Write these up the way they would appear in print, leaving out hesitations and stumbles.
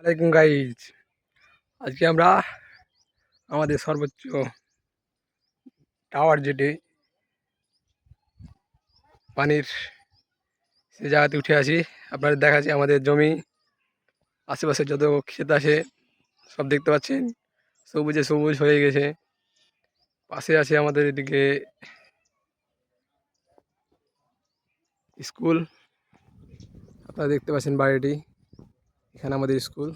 আসসালামাইকুম গাইজ। আজকে আমরা আমাদের সর্বোচ্চ টাওয়ার যেটি পানির সে জায়গাতে উঠে আসি। আপনাদের দেখাচ্ছি আমাদের জমি, আশেপাশে যত ক্ষেত আছে সব দেখতে পাচ্ছেন, সবুজে সবুজ হয়ে গেছে। পাশে আছে আমাদের এদিকে স্কুল, আপনারা দেখতে পাচ্ছেন বাড়িটি, এখানে আমাদের স্কুল।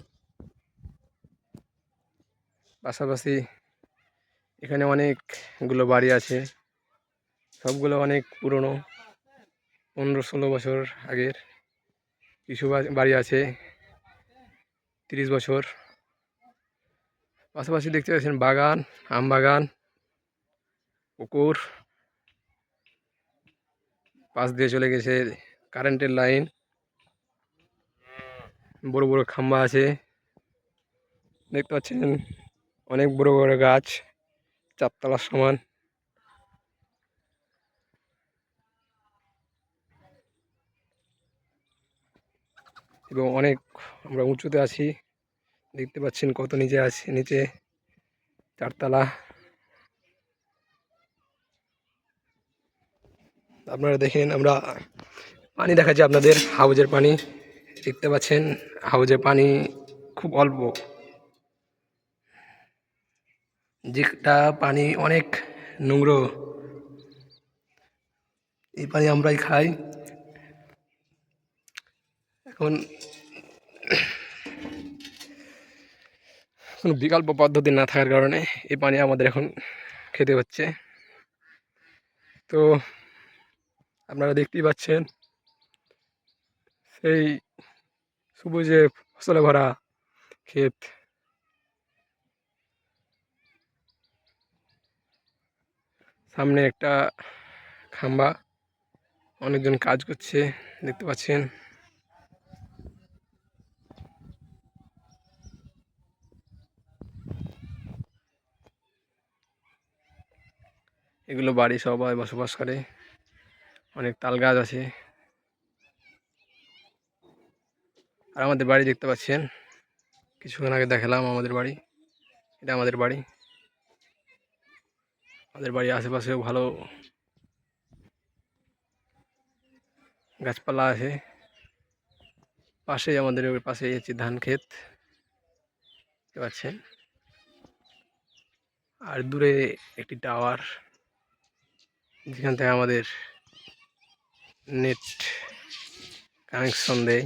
পাশাপাশি এখানে অনেকগুলো বাড়ি আছে, সবগুলো অনেক পুরনো, 15-16 বছর আগের। কিছু বাড়ি আছে 30 বছর। পাশাপাশি দেখতে পাচ্ছেন বাগান, আম বাগান, পুকুর, পাশ দিয়ে চলে গেছে কারেন্টের লাইন, বড় বড় খাম্বা আছে দেখতে পাচ্ছেন, অনেক বড় বড় গাছ, 4 তলার সমান। এবং অনেক আমরা উঁচুতে আছি, দেখতে পাচ্ছেন কত নিচে আছে, নিচে 4 তলা। আপনারা দেখেন, আমরা পানি দেখাচ্ছি আপনাদের, হাউজের পানি দেখতে পাচ্ছেন। হাউজের পানি খুব অল্প, যেটা পানি অনেক নোংরা, এই পানি আমরাই খাই। এখন কোনো বিকল্প পদ্ধতি না থাকার কারণে এই পানি আমাদের এখন খেতে হচ্ছে। তো আপনারা দেখতেই পাচ্ছেন সেই সবুজে ফসলে ভরা ক্ষেত। সামনে একটা খাম্বা, অনেকজন কাজ করছে দেখতে পাচ্ছেন। এগুলো বাড়ি, সবাই বসবাস করে, অনেক তাল গাছ আছে। আর আমাদের বাড়ি দেখতে পাচ্ছেন, কিছুক্ষণ আগে দেখালাম আমাদের বাড়ি, এটা আমাদের বাড়ি। আমাদের বাড়ির আশেপাশেও ভালো গাছপালা আছে। পাশেই আমাদের পাশে হচ্ছে ধান ক্ষেত দেখতে পাচ্ছেন। আর দূরে একটি টাওয়ার, যেখান থেকে আমাদের নেট কানেকশন দেয়।